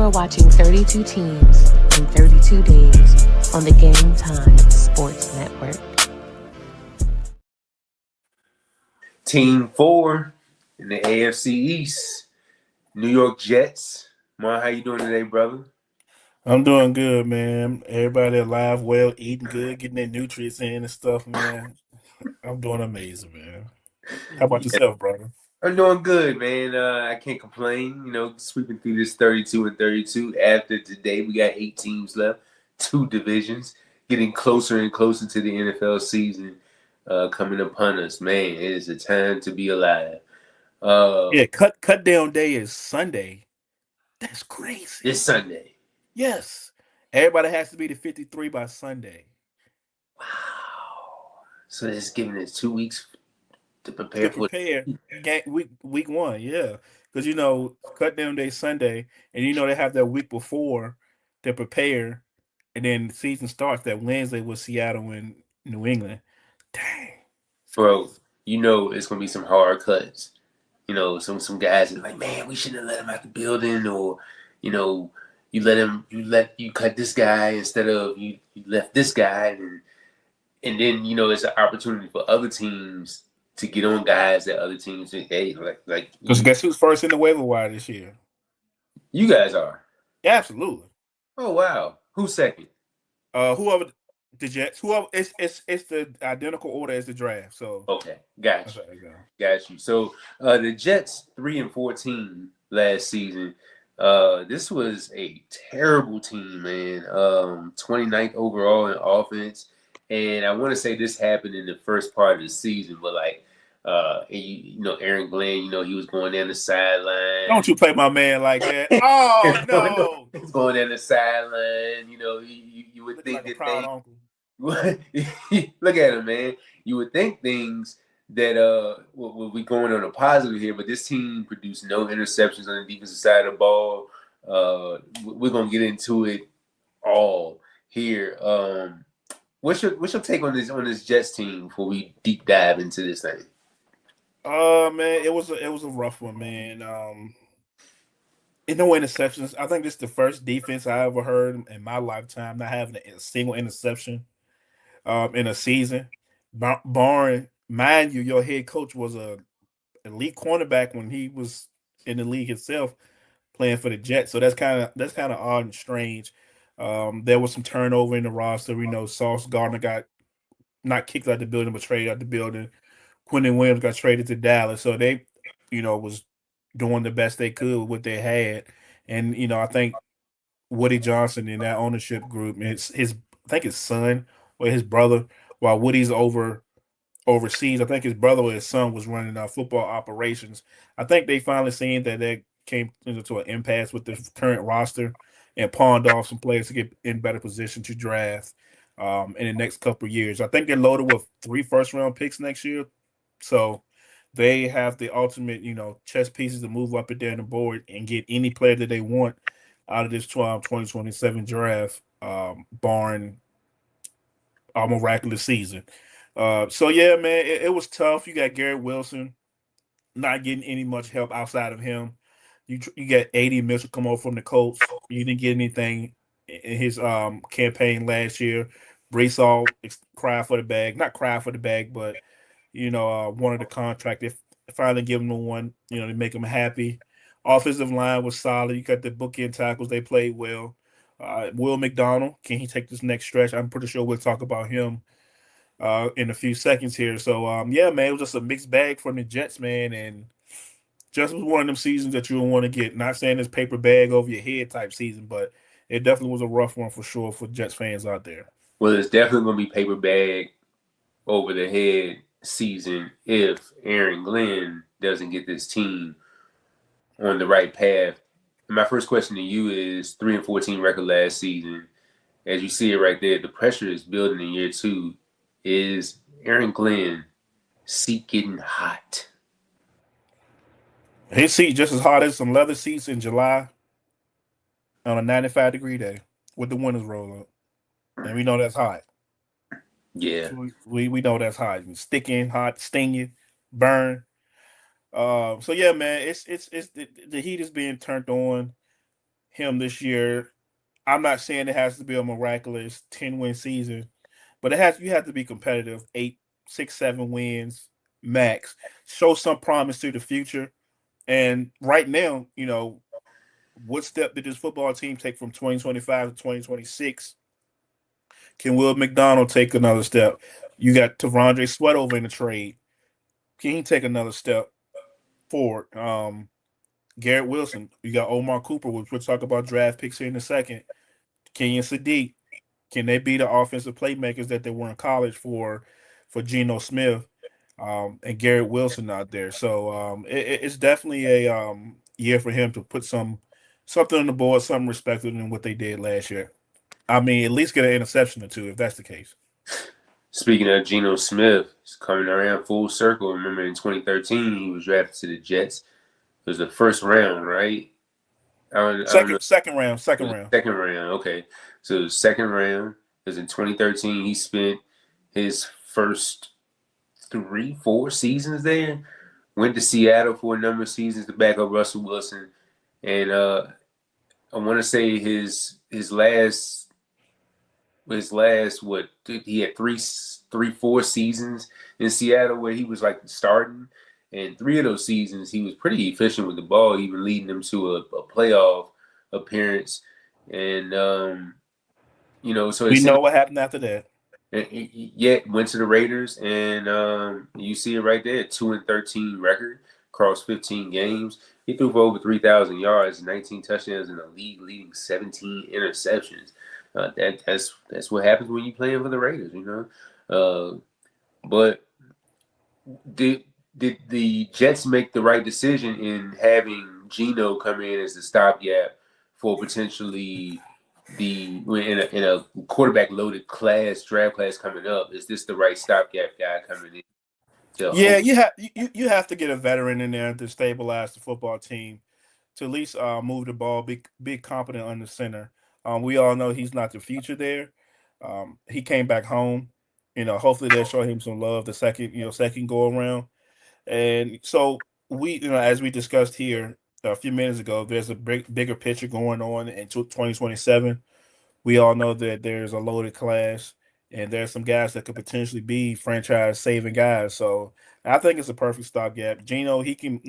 are watching 32 teams in 32 days on the Game Time Sports Network. Team 4 in the AFC East, New York Jets. Mon, how you doing today, brother? I'm doing good, man. Everybody alive, well, eating good, getting their nutrients in and stuff, man. I'm doing amazing, man. How about Yeah, yourself, brother? I'm doing good, man. I can't complain. Sweeping through this 32 and 32. After today, we got 8 teams left, 2 divisions, getting closer and closer to the NFL season coming upon us. Man, it is a time to be alive. Uh, Yeah, cut down day is Sunday. That's crazy. this Sunday. Yes. Everybody has to be to 53 by Sunday Wow. So it's giving us 2 weeks to to prepare for. prepare week one, yeah. Because cut down day Sunday, and they have that week before to prepare, and then the season starts that Wednesday with Seattle and New England. Dang, it's Bro, crazy. it's gonna be some hard cuts. Some guys are like, man, we shouldn't have let him out the building, or you know, you cut this guy instead of you left this guy, and then it's an opportunity for other teams to get on guys that other teams think, hey, like Because guess who's first in the waiver wire this year? you guys are. Absolutely. Oh wow, who's second? Whoever the Jets, whoever it's the identical order as the draft. So Okay, got that's you. how they go. Got you. So the Jets 3-14 last season. This was a terrible team, man. 29th overall in offense, and I want to say this happened in the first part of the season, but like, Aaron Glenn, he was going down the sideline. Don't you play my man like that? Oh no! He's going down the sideline. You would Looking think like a that proud uncle. look at him, man. You would think things that will be going on a positive here, but this team produced no interceptions on the defensive side of the ball. We're gonna get into it all here. What's your take on this Jets team before we deep dive into this thing? Man, it was a rough one, man. No interceptions. I think this is the first defense I ever heard in my lifetime not having a single interception in a season. Barring, mind you, your head coach was a elite cornerback when he was in the league himself playing for the Jets. So that's kind of odd and strange. There was some turnover in the roster. We know Sauce Gardner got not kicked out the building, but traded out the building. Quentin Williams got traded to Dallas, so they, was doing the best they could with what they had. And I think Woody Johnson in that ownership group, and his I think his son or his brother, while Woody's overseas. I think his brother or his son was running football operations. I think they finally seen that they came into an impasse with the current roster and pawned off some players to get in better position to draft in the next couple of years. I think they're loaded with 3 first-round picks next year, so they have the ultimate, chess pieces to move up and down the board and get any player that they want out of this 2027 draft, barring a miraculous season. So yeah, man, it was tough. You got Garrett Wilson not getting any much help outside of him. You got AD Mitchell come over from the Colts. You didn't get anything in his campaign last year. Brees all cry for the bag, not cry for the bag, but wanted the contract. They finally give him the one, to make him happy. Offensive line was solid. You got the bookend tackles; they played well. Will McDonald, can he take this next stretch? I'm pretty sure we'll talk about him in a few seconds here. So yeah, man, it was just a mixed bag from the Jets, man, and just was one of them seasons that you don't want to get. Not saying it's paper bag over your head type season, but it definitely was a rough one for sure for Jets fans out there. Well, it's definitely gonna be paper bag over the head season if Aaron Glenn doesn't get this team on the right path. And my first question to you is 3-14 record last season. As you see it right there, the pressure is building in year 2. Is Aaron Glenn seat getting hot? His seat just as hot as some leather seats in July on a 95-degree day with the windows roll up, and we know that's hot. Yeah. We know that's hot, and sticking, hot, stinging, burn. So yeah, man, it's the heat is being turned on. him this year. I'm not saying it has to be a miraculous 10-win season, but you have to be competitive. 8, 6, 7 wins max. Show some promise to the future. And right now, what step did this football team take from 2025 to 2026? Can Will McDonald take another step? You got Tavondre Sweat over in the trade. Can he take another step forward? Garrett Wilson. You got Omar Cooper, which we'll talk about draft picks here in a second. Kenyon Sadiq. Can they be the offensive playmakers that they were in college for Geno Smith and Garrett Wilson out there? So it's definitely a year for him to put something on the board, something respected than what they did last year. I mean, at least get an interception or two if that's the case. Speaking of Geno Smith, he's coming around full circle. Remember in 2013, he was drafted to the Jets. It was the first round, right? I don't know. Second round. Second round, okay. So the second round was in 2013. He spent his first 3-4 seasons there. Went to Seattle for a number of seasons to back up Russell Wilson. And I want to say his last what he had 3-4 seasons in Seattle where he was like starting, and 3 of those seasons he was pretty efficient with the ball, even leading them to a playoff appearance. And so we know what happened after that. Yet went to the Raiders, and you see it right there, 2-13 record across 15 games. He threw for over 3,000 yards, 19 touchdowns in the league, leading 17 interceptions. That's what happens when you playing for the Raiders, But did the Jets make the right decision in having Geno come in as the stopgap for potentially in a quarterback loaded draft class coming up? Is this the right stopgap guy coming in? Yeah, you have to get a veteran in there to stabilize the football team, to at least move the ball, be competent under center. We all know he's not the future there. He came back home. Hopefully they'll show him some love the second go around. And so as we discussed here a few minutes ago, there's a bigger picture going on in 2027. We all know that there's a loaded class, and there's some guys that could potentially be franchise saving guys. So I think it's a perfect stopgap. Geno, he can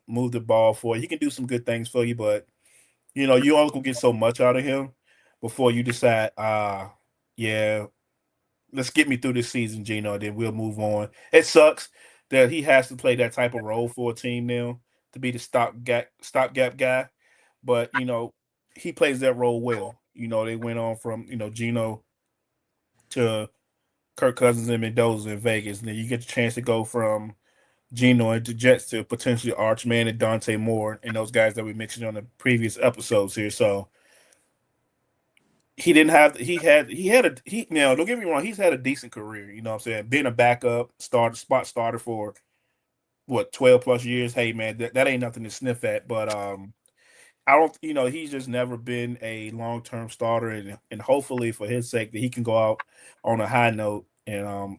move the ball for you. He can do some good things for you, but you only gonna get so much out of him before you decide, yeah, let's get me through this season, Geno, then we'll move on. It sucks that he has to play that type of role for a team now to be the stopgap guy, but he plays that role well. They went on from Geno to Kirk Cousins and Mendoza in Vegas, and then you get the chance to go from Geno into Jets to potentially Archman and Dante Moore and those guys that we mentioned on the previous episodes here. So he didn't have now don't get me wrong, he's had a decent career, you know what I'm saying? Being a backup spot starter for 12 plus years. Hey man, that ain't nothing to sniff at. But I don't he's just never been a long-term starter, and hopefully for his sake that he can go out on a high note and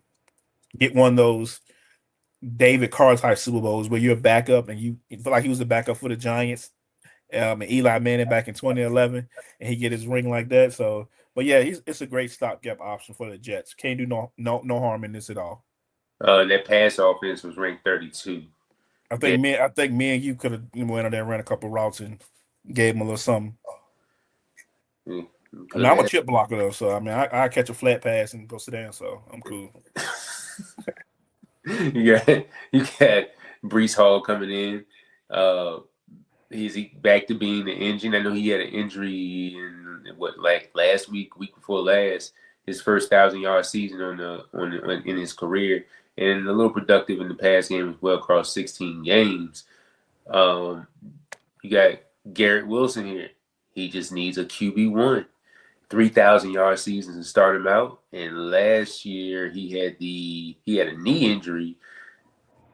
get one of those David Carr type Super Bowls where you're a backup and you feel like he was the backup for the Giants and Eli Manning back in 2011, and he get his ring like that. So, but yeah, it's a great stopgap option for the Jets. Can't do no harm in this at all. That pass offense was ranked 32. I think me and you could have went on there, ran a couple routes, and gave him a little something. I mean, I'm a chip blocker though, so I mean, I catch a flat pass and go sit down, so I'm cool. you got Breece Hall coming in. He's back to being the engine. I know he had an injury in last week before last, his first 1,000-yard season in his career, and a little productive in the pass game as well across 16 games. You got Garrett Wilson here. He just needs a QB1. 3,000-yard seasons to start him out. And last year he had a knee injury.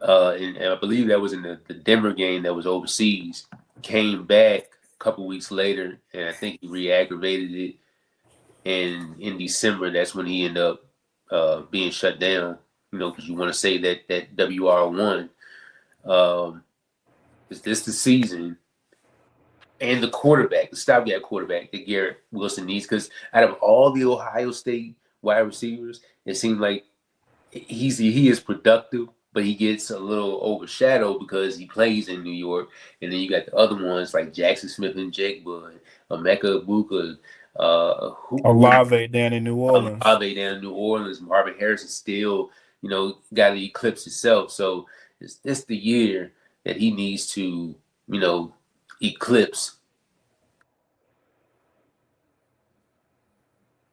And I believe that was in the Denver game that was overseas. Came back a couple weeks later, and I think he re-aggravated it. And in December, that's when he ended up being shut down, because you want to say that WR1. Is this the season and the quarterback, the stopgap quarterback that Garrett Wilson needs. Because out of all the Ohio State wide receivers, it seems like he is productive, but he gets a little overshadowed because he plays in New York, and then you got the other ones like Jackson Smith and Jigba, and Emeka Ibuka, who Olave down in New Orleans. Olave down in New Orleans. Marvin Harrison still, got to eclipse himself. So it's the year that he needs to, eclipse.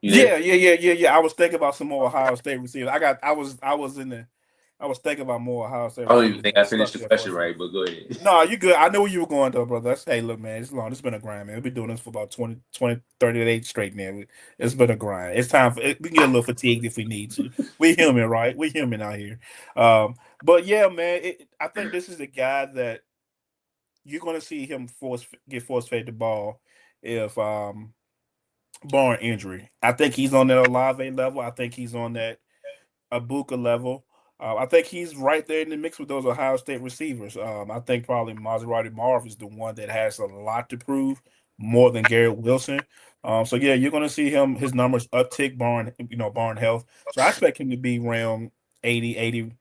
Yeah. I was thinking about some more Ohio State receivers. I was thinking about more Ohio State I don't even receivers. think I finished the question right, but go ahead. No, you good. I know where you were going though, brother. Hey, look, man, it's long. It's been a grind, man. We've been doing this for about 30 days straight now. It's been a grind. It's time for we can get a little fatigued if we need to. We human, right? We human out here. But yeah, man, I think this is a guy that you're going to see him get force fed the ball if barring injury. I think he's on that Olave level. I think he's on that Ibuka level. I think he's right there in the mix with those Ohio State receivers. I think probably Maserati Marv is the one that has a lot to prove more than Garrett Wilson. So yeah, you're going to see his numbers uptick, barring health. So I expect him to be around 80,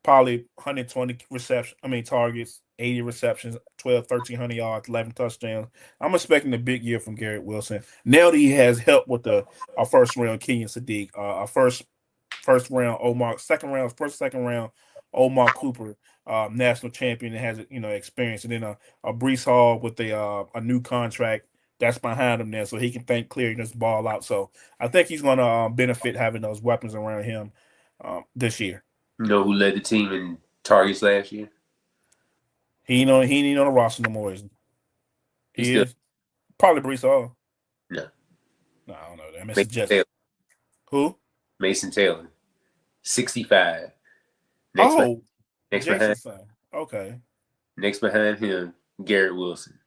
probably 120 targets, 80 receptions, 1,300 yards, 11 touchdowns. I'm expecting a big year from Garrett Wilson. Now that he has help with our first round Kenyon Sadiq, our first round Omar, second round Omar Cooper, national champion that has experience, and then a Brees Hall with a new contract that's behind him there, so he can think clear and just ball out. So I think he's going to benefit having those weapons around him this year. You know who led the team in targets last year? He ain't on the roster no more, is he? He is probably Brees Hall. No, I don't know that. Mason Taylor. Who? Mason Taylor, 65. Next behind. Okay. Next behind him, Garrett Wilson.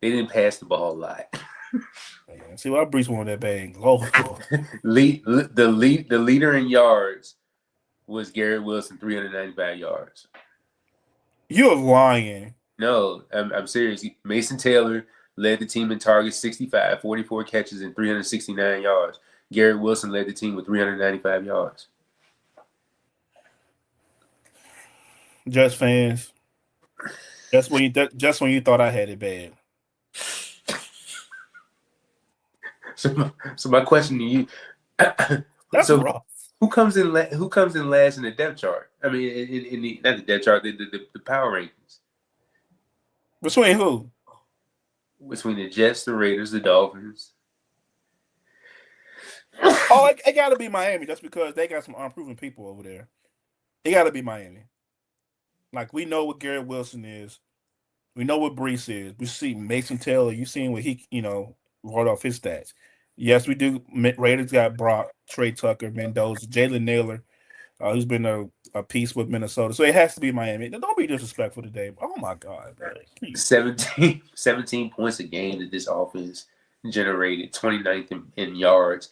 They didn't pass the ball a lot. See why Brees won that bag. Oh. The leader in yards was Garrett Wilson, 395 yards. You're lying. No, I'm serious. Mason Taylor led the team in targets, 65, 44 catches, and 369 yards. Garrett Wilson led the team with 395 yards. Just fans. Just when you thought I had it bad. So my question to you. That's rough. Who comes in last in the depth chart? I mean, in not the depth chart, the power rankings. Between who? Between the Jets, the Raiders, the Dolphins. Oh, it got to be Miami. Just because they got some unproven people over there. It got to be Miami. Like, we know what Garrett Wilson is. We know what Brees is. We see Mason Taylor. You seen what he, wrote off his stats. Yes, we do. Raiders got Brock, Trey Tucker, Mendoza, Jalen Naylor, who's been a piece with Minnesota. So it has to be Miami. Don't be disrespectful today. Oh, my God. Man. 17 points a game that this offense generated, 29th in yards,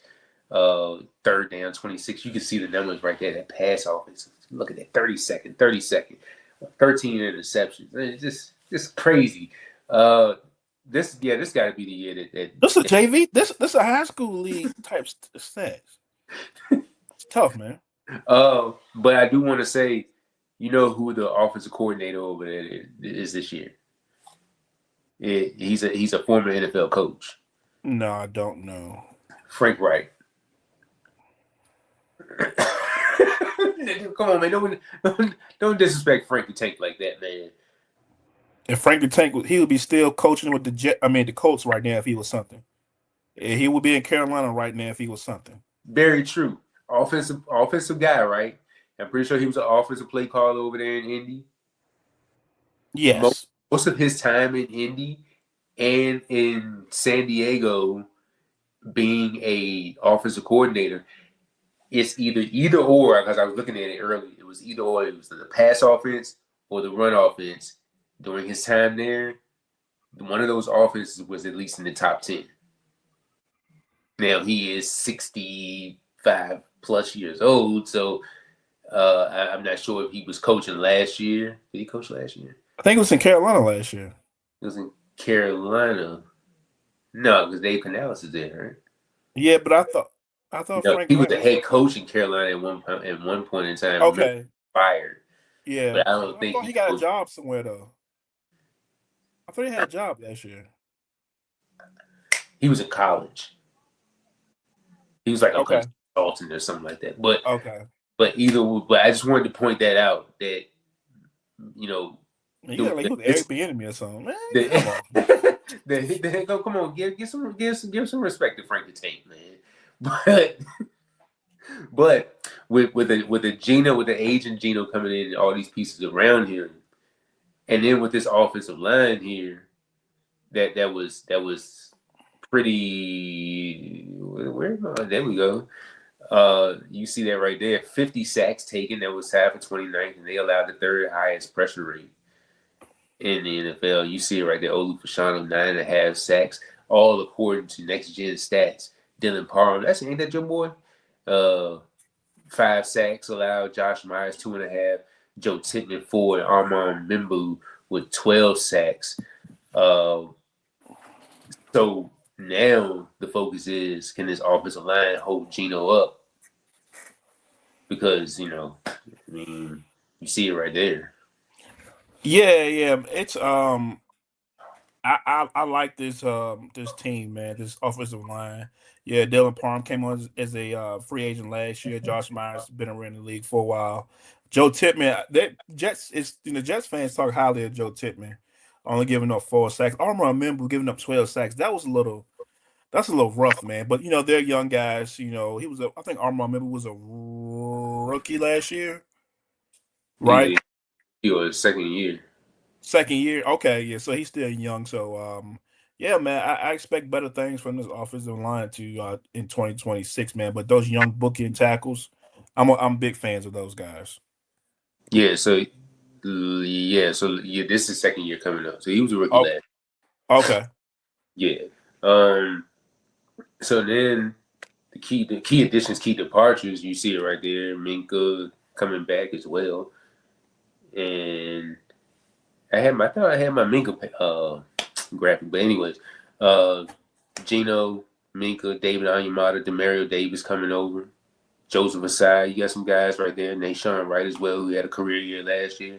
third down, 26. You can see the numbers right there, that pass offense. Look at that, 30 second, 13 interceptions. It's just crazy. This got to be the year that this is a JV. This a high school league type stats. It's tough, man. But I do want to say, you know who the offensive coordinator over there is this year? He's a former NFL coach. No, I don't know. Frank Wright. Come on, man! Don't disrespect Frank the Tank like that, man. If Frank the Tank, he would be still coaching with the Colts right now if he was something. He would be in Carolina right now if he was something. Very true. Offensive guy, right? I'm pretty sure he was an offensive play caller over there in Indy. Yes. Most of his time in Indy and in San Diego being a offensive coordinator, it's either or, because I was looking at it earlier. It was either or. It was the pass offense or the run offense. During his time there, one of those offenses was at least in the top 10. Now he is 65 plus years old, so I'm not sure if he was coaching last year. Did he coach last year? I think it was in Carolina last year. It was in Carolina. No, because Dave Canales is there, right? Yeah, but I thought No, Frank he was Reich the was head coach in Carolina at one point in time. Remember, okay. fired, Yeah, but I but don't I think thought he he got a coached. job somewhere though. I thought he had a job last year. He was in college. He was like a Okay, consultant or something like that. But okay. but I just wanted to point that out that you know Yeah, the, like he the was this Eric Bieniemy or something. Man, come on. the, come on, give some respect to Frank the Tank, man. But with the Gino, with the aging Gino coming in and all these pieces around him, and then with this offensive line here, that was pretty. Where am I? There we go. You see that right there. 50 sacks taken. That was half of 29th, and they allowed the third highest pressure rate in the NFL. You see it right there. Olu Fashanu, 9.5 sacks, all according to Next Gen Stats. Dylan Parham, ain't that your boy? Uh, 5 sacks allowed. Josh Myers, 2.5. Joe Tippmann, 4, and Armand Mimbu with 12 sacks. Uh, so now the focus is, can this offensive line hold Geno up? Because, I mean, you see it right there. Yeah, yeah. It's I like this team, man. This offensive line. Yeah, Dylan Parham came on as a free agent last year. Josh Myers been around the league for a while. Joe Tippmann, that Jets is Jets fans talk highly of Joe Tippmann, only giving up 4 sacks. Armand Member giving up 12 sacks. That's a little rough, man. But they're young guys. I think Armand Member was a rookie last year, right? Yeah, he was second year. Second year. Okay, yeah. So he's still young. So yeah, man, I expect better things from this offensive line to in 2026, man. But those young bookend tackles, I'm big fans of those guys. Yeah, so this is second year coming up. So he was a rookie Oh, last. okay. Yeah. Um. So then the key additions, key departures. You see it right there. Minka coming back as well, and I thought I had my Minka graphic, but anyways, uh, Gino, Minka, David Onyemata, Demario Davis coming over. Joseph Asai, you got some guys right there. Nashawn Wright as well, who had a career year last year.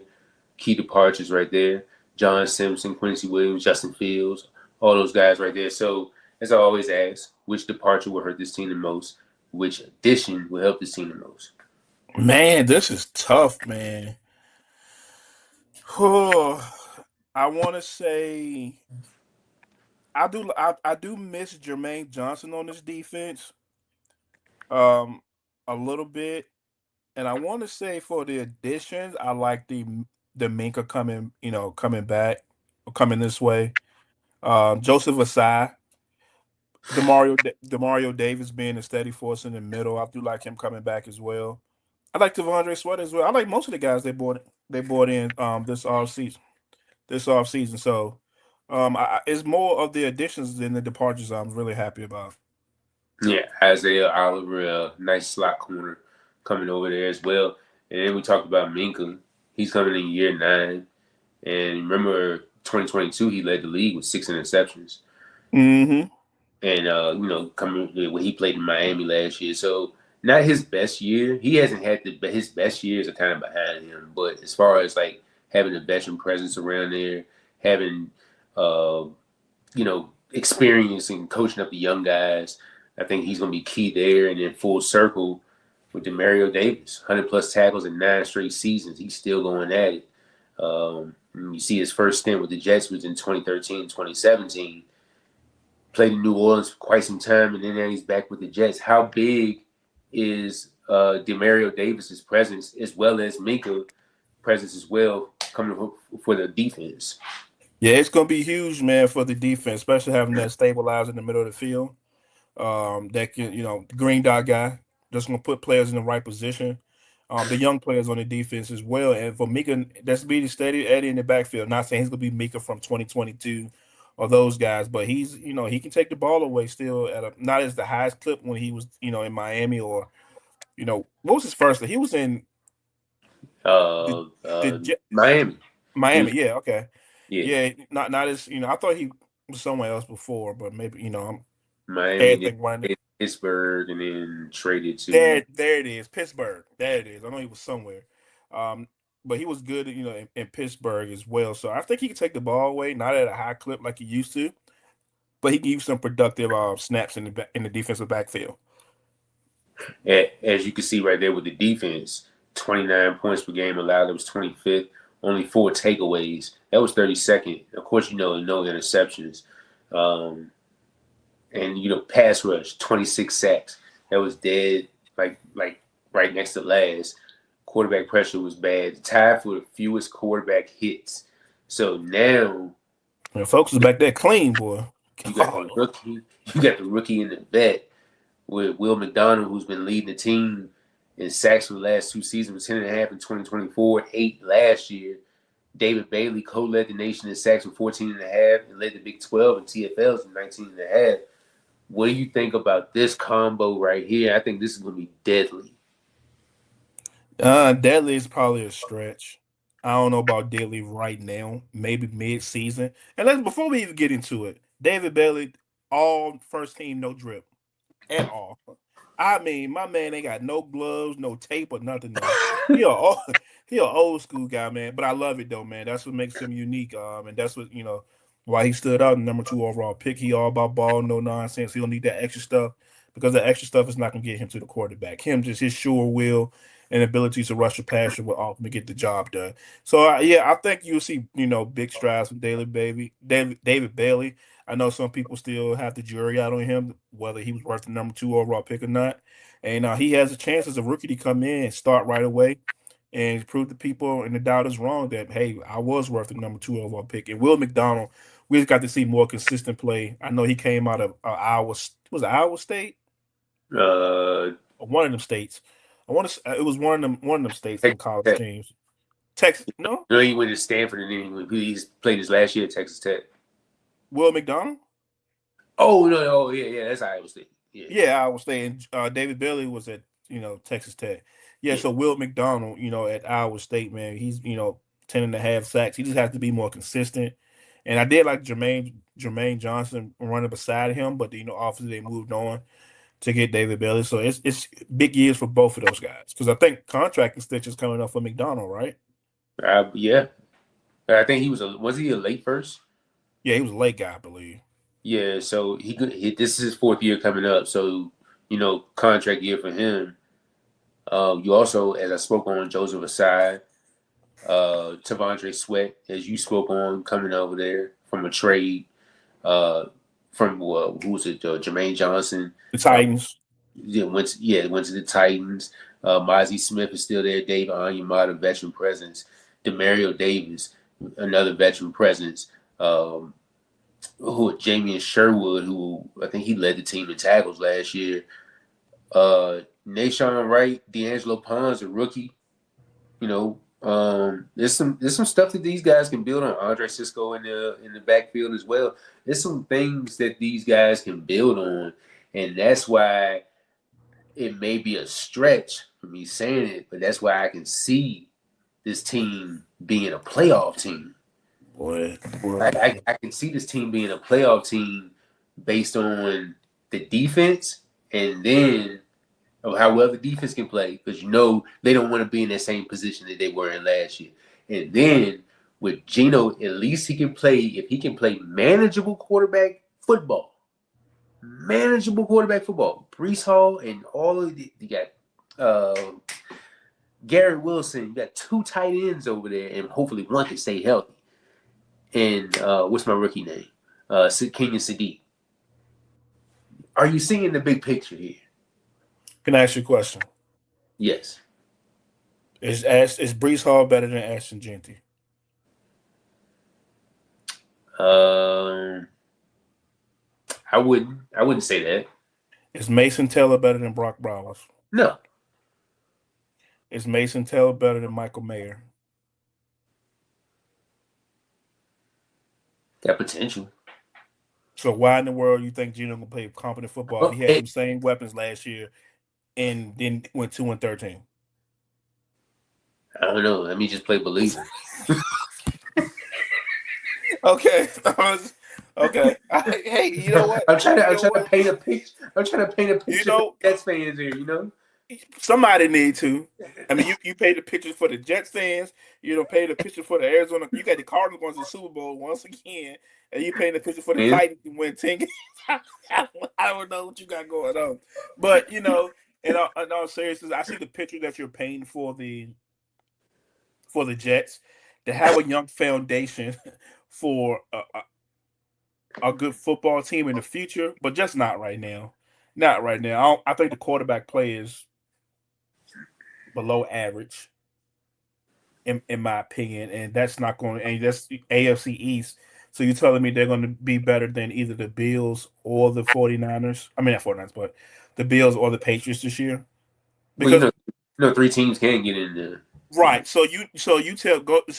Key departures right there. John Simpson, Quincy Williams, Justin Fields, all those guys right there. So, as I always ask, which departure will hurt this team the most? Which addition will help this team the most? Man, this is tough, man. Oh, I want to say I do miss Jermaine Johnson on this defense, um, a little bit. And I want to say for the additions, I like the Minka coming back, or coming this way. Joseph Asai, Demario Davis being a steady force in the middle. I do like him coming back as well. I like Devondre Sweat as well. I like most of the guys they bought in this off season. This off season. So it's more of the additions than the departures I'm really happy about. Yeah, Isaiah Oliver, nice slot corner coming over there as well. And then we talked about Minka. He's coming in year 9. And remember, 2022, he led the league with 6 interceptions. Mm-hmm. And coming when he played in Miami last year. So not his best year. He hasn't had his best years are kind of behind him. But as far as like having a veteran presence around there, having uh, experience and coaching up the young guys, I think he's going to be key there. And then full circle with Demario Davis, 100 plus tackles in 9 straight seasons. He's still going at it. You see his first stint with the Jets was in 2013, 2017. Played in New Orleans for quite some time, and then now he's back with the Jets. How big is Demario Davis's presence as well as Minka presence as well coming for the defense? Yeah, it's gonna be huge, man, for the defense, especially having that stabilizer in the middle of the field. That can, green dot guy, just gonna put players in the right position. The young players on the defense as well, and for Mika, that's be the steady Eddie in the backfield. Not saying he's gonna be Mika from 2022 or those guys, but he can take the ball away still at a not as the highest clip when he was, in Miami or, what was his first? He was in the Uh, the uh, Jet, Miami. He Miami. was Yeah, okay. Yeah, Yeah, not as I thought he was somewhere else before, but maybe Miami, then everything running. Pittsburgh, and then traded to. There it is, Pittsburgh. There it is. I know he was somewhere, um, but he was good, in Pittsburgh as well. So I think he can take the ball away, not at a high clip like he used to, but he can use some productive snaps in the defensive backfield. As you can see right there with the defense, 29 points per game allowed. It was 25th. Only 4 takeaways. That was 32nd. Of course, no interceptions. Um, and pass rush, 26 sacks. That was dead, like right next to last. Quarterback pressure was bad. Tied for the fewest quarterback hits. So now And folks is back there clean, boy. you got the rookie, and the vet with Will McDonald, who's been leading the team in sacks for the last 2 seasons, with 10.5 in 2024, 8 last year. David Bailey co-led the nation in sacks with 14.5 and led the Big 12 in TFLs with 19.5. What do you think about this combo right here? I think this is going to be deadly. Deadly is probably a stretch. I don't know about deadly right now. Maybe mid-season. And before we even get into it, David Bailey, all first team, no drip at all. I mean, my man ain't got no gloves, no tape, or nothing. Though he a old school guy, man. But I love it though, man. That's what makes him unique. And that's what why he stood out, number 2 overall pick. He all about ball, no nonsense. He don't need that extra stuff because the extra stuff is not gonna get him to the quarterback. Him just his sure will and ability to rush the passer will ultimately get the job done. So yeah, I think you'll see big strides from David Bailey. I know some people still have the jury out on him whether he was worth the number 2 overall pick or not. And he has a chance as a rookie to come in and start right away and prove the people and the doubters wrong that hey, I was worth the number 2 overall pick. And Will McDonald, we just got to see more consistent play. I know he came out of Iowa. Was it Iowa State? Uh, Or one of them states. I want to. It was one of them states on college Tech. teams. Texas, no. No, he went to Stanford and then he's played his last year at Texas Tech. Will McDonald? Oh no! Oh yeah, that's Iowa State. Yeah, Iowa State. And David Bailey was at Texas Tech. Yeah, so Will McDonald, at Iowa State, man, he's 10.5 sacks. He just has to be more consistent. And I did like Jermaine Johnson running beside him, but obviously they moved on to get David Bailey. So it's big years for both of those guys because I think contracting stitch is coming up for McDonald, right? Yeah. I think he was he a late first? Yeah, he was a late guy, I believe. Yeah, so this is his 4th year coming up. So contract year for him. You also, as I spoke on, Joseph Asai, Tavondre Sweat, as you spoke on, coming over there from a trade from who was it? Jermaine Johnson. The Titans. Went to the Titans. Mozzie Smith is still there. Dave Onyemata, veteran presence. Demario Davis, another veteran presence. Jamian Sherwood, who I think he led the team in tackles last year. Nashawn Wright, D'Angelo Pons, a rookie. There's some stuff that these guys can build on. Andre Cisco in the backfield as well. There's some things that these guys can build on, and that's why it may be a stretch for me saying it, but that's why I can see this team being a playoff team. Boy. I can see this team being a playoff team based on the defense and then how well the defense can play because they don't want to be in that same position that they were in last year. And then with Geno, at least if he can play manageable quarterback football. Brees Hall and all of you got Garrett Wilson. You got 2 tight ends over there, and hopefully one can stay healthy. And what's my rookie name? Kenyon Sadiq. Are you seeing the big picture here? Can I ask you a question? Yes. Is Brees Hall better than Ashton Jeanty? I wouldn't say that. Is Mason Taylor better than Brock Bowers? No. Is Mason Taylor better than Michael Mayer? Got potential. So why in the world you think Geno gonna play competent football? He had the same weapons last year and then went 2-13. I don't know. Let me just play believer. Okay. Okay. Hey, you know what? I'm trying to You I'm know trying to what? paint a picture. I'm trying to paint a You picture for know, Jets fans here. You know. somebody need to. I mean, you paid the pictures for the Jets fans. You don't pay the picture for the Arizona. You got the Cardinals going to the Super Bowl once again, and you paying the picture for the Man, Titans to win 10 games. I don't know what you got going on, but in all seriousness, I see the picture that you're painting for the Jets to have a young foundation for a good football team in the future, but just not right now. Not right now. I think the quarterback play is below average in my opinion, and that's not going. And that's AFC East. So you're telling me they're going to be better than either the Bills or the 49ers? I mean, not 49ers, but the Bills or the Patriots this year? well, Because 3 teams can get in there. right, so you let's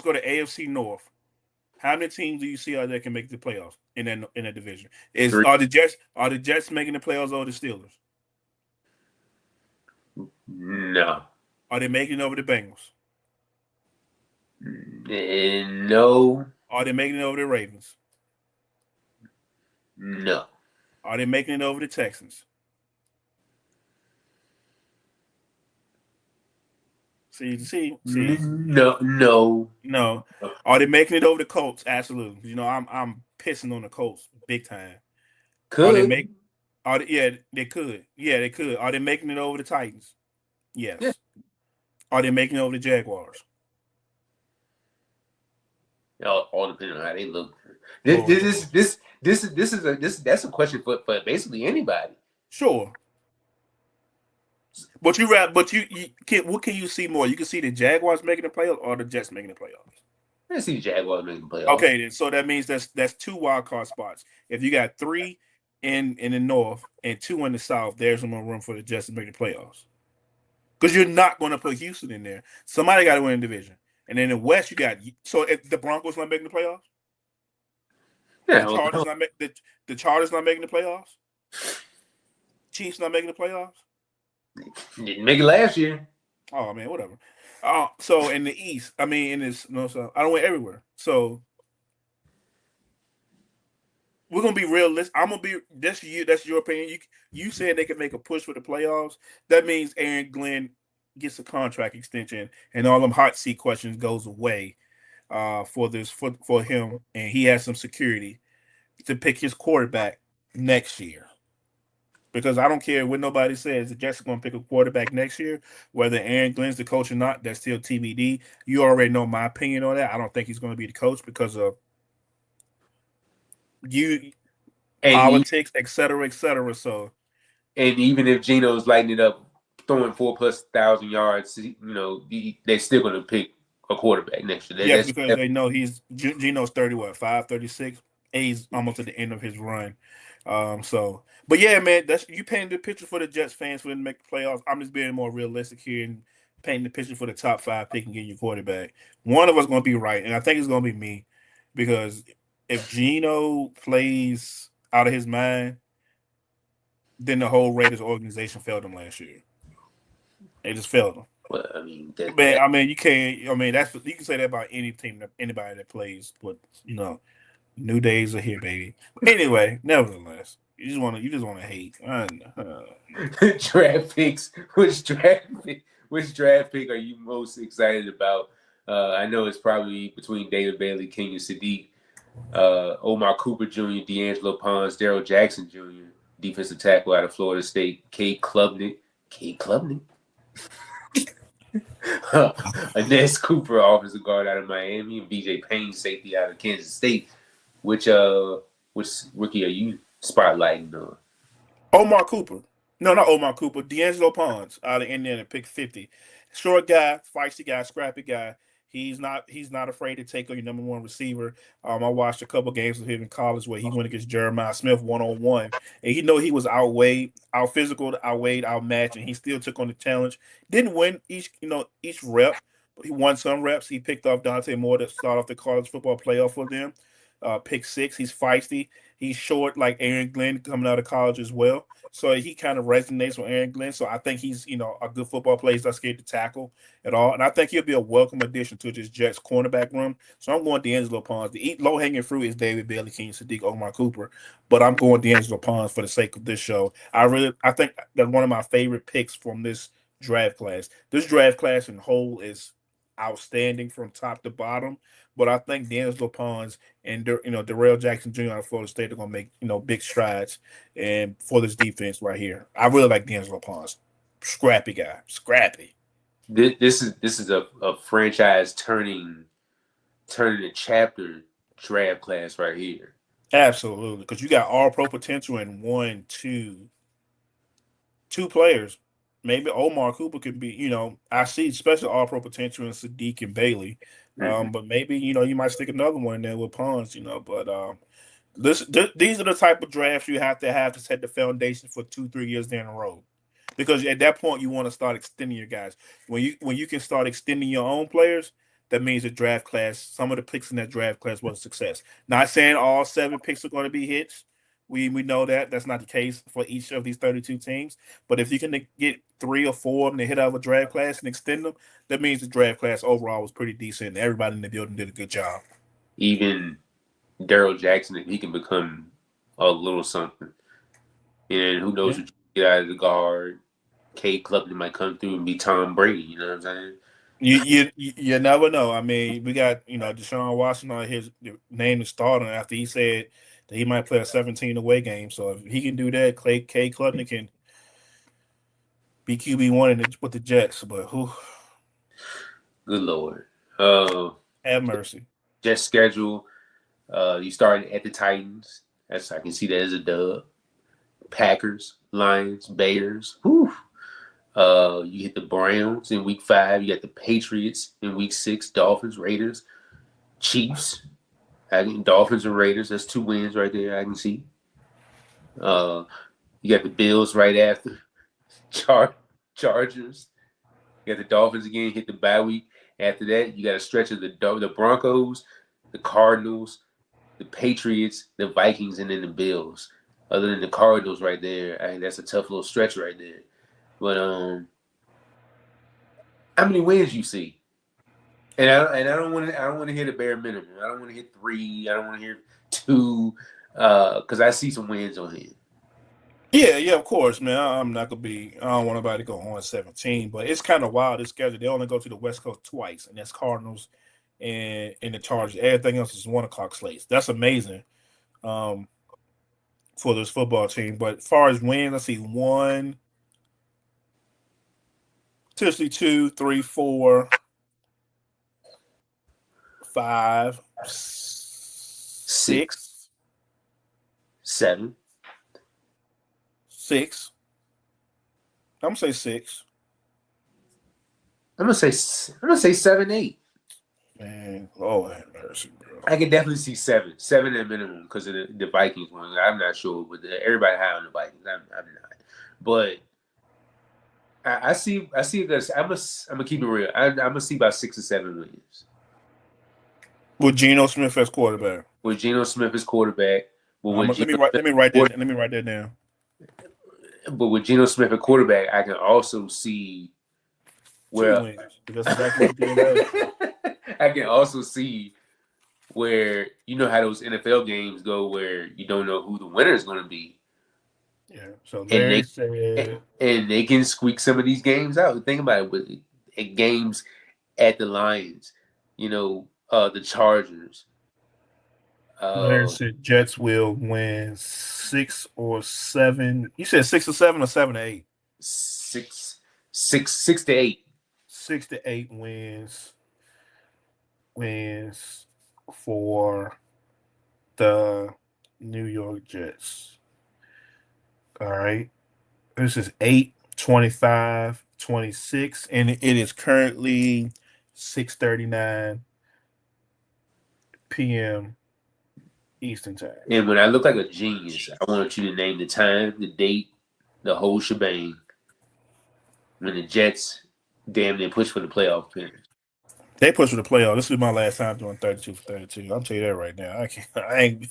go to AFC North. How many teams do you see out there can make the playoffs in that division? Is Three. are the Jets making the playoffs or the Steelers? No. Are they making it over the Bengals? No. Are they making it over the Ravens? No. Are they making it over the Texans? See. No. No. No. Are they making it over the Colts? Absolutely. I'm pissing on the Colts big time. Are they Could. make? Yeah, they could. Yeah, they could. Are they making it over the Titans? Yeah. Yes. Are they making it over the Jaguars? All depending on how they look. Lord, That's a question for basically anybody. sure. But what can you see more? You can see the Jaguars making the playoffs or the Jets making the playoffs. I see the Jaguars making the playoffs. Okay, then so that means that's two wild card spots. If you got three in the north and two in the south, there's no more room for the Jets to make the playoffs. Because you're not going to put Houston in there. Somebody got to win the division. And then in the West, you got so if the Broncos not making the playoffs, Yeah. the Chargers not make the Chargers not making the playoffs, Chiefs not making the playoffs. Didn't make it last year. Oh man, whatever. So in the East, I mean in this no, so I don't went everywhere. So we're gonna be realistic. I'm gonna be that's you. That's your opinion. You said they can make a push for the playoffs. That means Aaron Glenn gets a contract extension, and all them hot seat questions goes away for him, and he has some security to pick his quarterback next year. Because I don't care what nobody says, the Jets are going to pick a quarterback next year, whether Aaron Glenn's the coach or not. That's still TBD. You already know my opinion on that. I don't think he's going to be the coach because of you And politics, et cetera, et cetera. So even if Geno's lighting it up, throwing 4+ thousand yards, they're still going to pick a quarterback next year. yes, because they know Geno's 30, what, 5, 36? He's almost at the end of his run. But yeah, man, that's you painting the picture for the Jets fans for them to make the playoffs. I'm just being more realistic here and painting the picture for the top five pick and getting your quarterback. One of us going to be right, and I think it's going to be me because if Geno plays out of his mind, then the whole Raiders organization failed him last year. They just failed him. Well, I mean, I mean, you can't. I mean, you can say that about any team, anybody that plays. But new days are here, baby. Anyway, nevertheless, you just want to hate. draft picks. Which draft pick are you most excited about? I know it's probably between David Bailey, Kenyon Sadiq, Omar Cooper Jr., D'Angelo Pons, Daryl Jackson Jr., defensive tackle out of Florida State, Cade Klubnik, Inez Cooper, offensive guard out of Miami, and BJ Payne, safety out of Kansas State. Which rookie are you spotlighting on? Omar Cooper. No, not Omar Cooper. D'Angelo Pons out of Indiana, pick 50. Short guy, feisty guy, scrappy guy. He's not afraid to take on your number one receiver. I watched a couple games of him in college where he went against Jeremiah Smith 1-on-1, and he was outweighed, out physical, outweighed, outmatched, and he still took on the challenge. Didn't win each rep, but he won some reps. He picked off Dante Moore to start off the college football playoff for them. Pick 6. He's feisty. He's short like Aaron Glenn coming out of college as well. So he kind of resonates with Aaron Glenn. So I think he's, a good football player. He's not scared to tackle at all. And I think he'll be a welcome addition to this Jets cornerback room. So I'm going D'Angelo Pons. The low hanging fruit is David Bailey King, Sadiq Omar Cooper. But I'm going D'Angelo Pons for the sake of this show. I think that's one of my favorite picks from this draft class. This draft class in whole is outstanding from top to bottom. But I think D'Angelo Pons and Darrell Jackson Jr. out of Florida State are going to make big strides and for this defense right here. I really like D'Angelo Pons. Scrappy guy. Scrappy. This is a franchise turning a chapter draft class right here. Absolutely. Because you got all pro potential in two players. Maybe Omar Cooper could be, I see special all pro potential in Sadiq and Bailey. But maybe, you might stick another one in there with Pons, but these are the type of drafts you have to set the foundation for 2-3 years down the road, because at that point you want to start extending your guys. When you can start extending your own players, that means the draft class. Some of the picks in that draft class was a success. Not saying all 7 picks are going to be hits. We know that's not the case for each of these 32 teams. But if you can get 3 or 4 of them to hit out of a draft class and extend them, that means the draft class overall was pretty decent. And everybody in the building did a good job. Even Darrell Jackson, if he can become a little something. And who knows what you get out of the guard. Cade Klubnik might come through and be Tom Brady, you know what I'm saying? You never know. I mean, we got, Deshaun Watson on his name is starting after he said that he might play a 17 away game. So if he can do that, Cade Klubnik can be QB1 with the Jets. But who? Good Lord. Have mercy. Jets schedule. You started at the Titans. I can see that as a dub. Packers, Lions, Bears. Whew. You hit the Browns in week 5. You got the Patriots in week 6. Dolphins, Raiders, Chiefs. Dolphins and Raiders. That's 2 wins right there. I can see. You got the Bills right after. Chargers. You got the Dolphins again. Hit the bye week. After that, you got a stretch of the Broncos, the Cardinals, the Patriots, the Vikings, and then the Bills. Other than the Cardinals right there, I think that's a tough little stretch right there. But how many wins you see? And I don't want to hear the bare minimum. I don't want to hit 3. I don't want to hear 2. Because I see some wins on here. Yeah, of course, man. I'm not gonna be. I don't want nobody to go on 17, but it's kind of wild. This schedule, they only go to the West Coast twice, and that's Cardinals and the Chargers. Everything else is 1 o'clock slates. That's amazing for this football team. But as far as wins, let's see, 1, 2, 3, 4, 5, 6, 7. 6. I'm gonna say 6. I'm gonna say 7, 8. Man, Lord have mercy, bro. I can definitely see 7 at minimum because of the Vikings one. I'm not sure, but everybody high on the Vikings. I'm not, but I see this. I'm gonna keep it real. I'm gonna see about 6 or 7 wins. With Geno Smith as quarterback. With Geno Smith as quarterback. Let me write that down. But with Geno Smith at quarterback, I can also see where 2 wins. That's exactly what they're I can also see where how those NFL games go, where you don't know who the winner is going to be. Yeah. So and they can squeak some of these games out. Think about it with games at the Lions, the Chargers. Larry said Jets will win 6 or 7. You said 6 or 7 or 7 to 8? 6 to 8. 6 to 8 wins for the New York Jets. All right. This is 8, 25, 26, and it is currently 6:39 p.m. Eastern time. And when I look like a genius, I want you to name the time, the date, the whole shebang when the Jets damn near push for the playoff appearance. They push for the playoff. This is my last time doing 32 for 32. I'm tell you that right now. I can't. I ain't.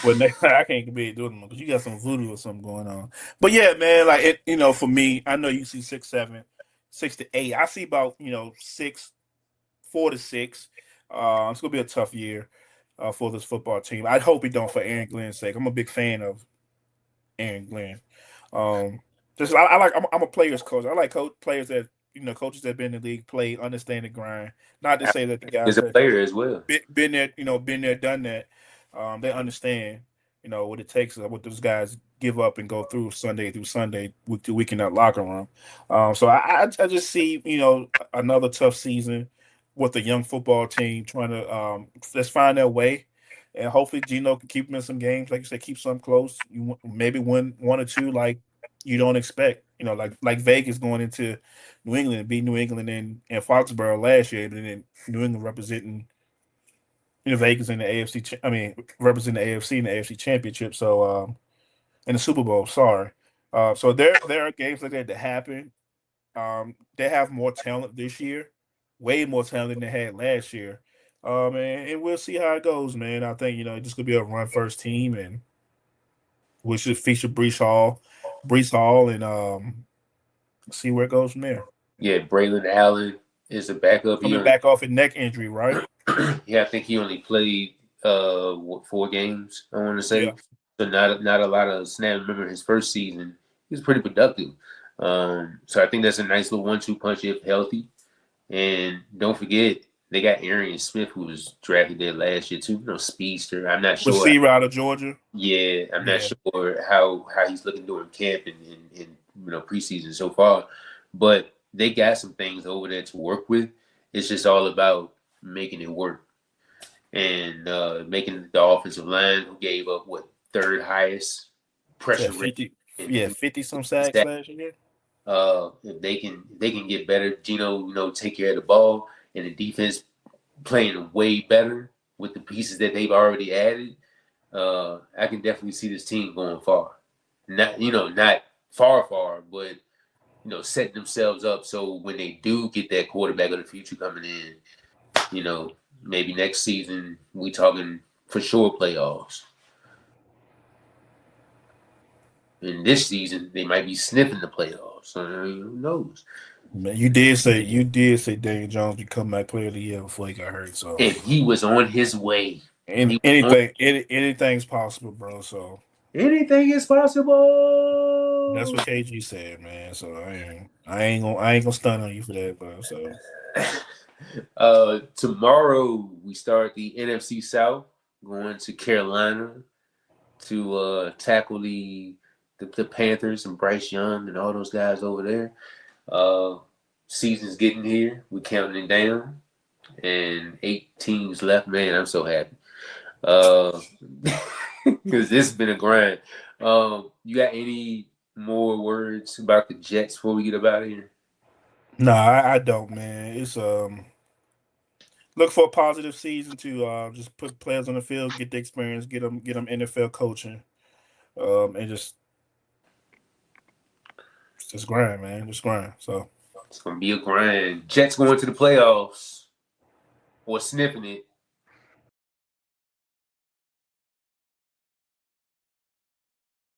Well, I can't be doing them because you got some voodoo or something going on. But yeah, man. Like it. For me, I know you see 6-7, 6-8. I see about 4-6. It's gonna be a tough year for this football team. I hope he don't for Aaron Glenn's sake. I'm a big fan of Aaron Glenn. Um, just I like I'm a players coach. I like players that coaches that have been in the league, play, understand the grind. Not to say that the guys As a that player as well. been there, been there, done that. They understand, what it takes, what those guys give up and go through Sunday through Sunday, week to week in that locker room. So I just see, another tough season with a young football team trying to let's find their way, and hopefully Gino can keep them in some games, like you said, keep some close. You maybe win one or two, like you don't expect, like Vegas going into New England, beat New England and Foxborough last year, and then New England representing Vegas in the AFC. I mean, representing the AFC in the AFC Championship. So in the Super Bowl. Sorry. So there are games like that that happen. They have more talent this year, way more talent than they had last year. And we'll see how it goes, man. I think this could be a run first team, and we should feature Brees Hall, and see where it goes from there. Yeah, Braylon Allen is a backup. Coming back off a neck injury, right? Yeah, I think he only played 4 games, I want to Yeah. say. So not a lot of snaps. Remember his first season, he was pretty productive. So I think that's a nice little 1-2 punch if healthy. And don't forget, they got Arian Smith, who was drafted there last year too. Speedster. I'm not sure. Receiver out of Georgia. Yeah, I'm not sure how he's looking during camp and preseason so far, but they got some things over there to work with. It's just all about making it work and making the offensive line, who gave up third highest pressure rate. 50 some sacks last year. If they can get better, Gino, take care of the ball, and the defense playing way better with the pieces that they've already added. I can definitely see this team going far. Not far, but setting themselves up so when they do get that quarterback of the future coming in, maybe next season we talking for sure playoffs. And this season they might be sniffing the playoffs. So who knows? Man, you did say Daniel Jones become my player of the year before he got hurt. So and he was on his way. And anything's possible, bro. So anything is possible. That's what KG said, man. So I ain't gonna stun on you for that, bro. So tomorrow we start the NFC South, going to Carolina to tackle the Panthers and Bryce Young and all those guys over there. Season's getting here. We're counting it down, and 8 teams left. Man, I'm so happy because this has been a grind. You got any more words about the Jets before we get up out of here? No, I don't, man. It's look for a positive season to just put players on the field, get the experience, get them NFL coaching, and just grind, man. Just grind. So it's gonna be a grind. Jets going to the playoffs or sniffing it.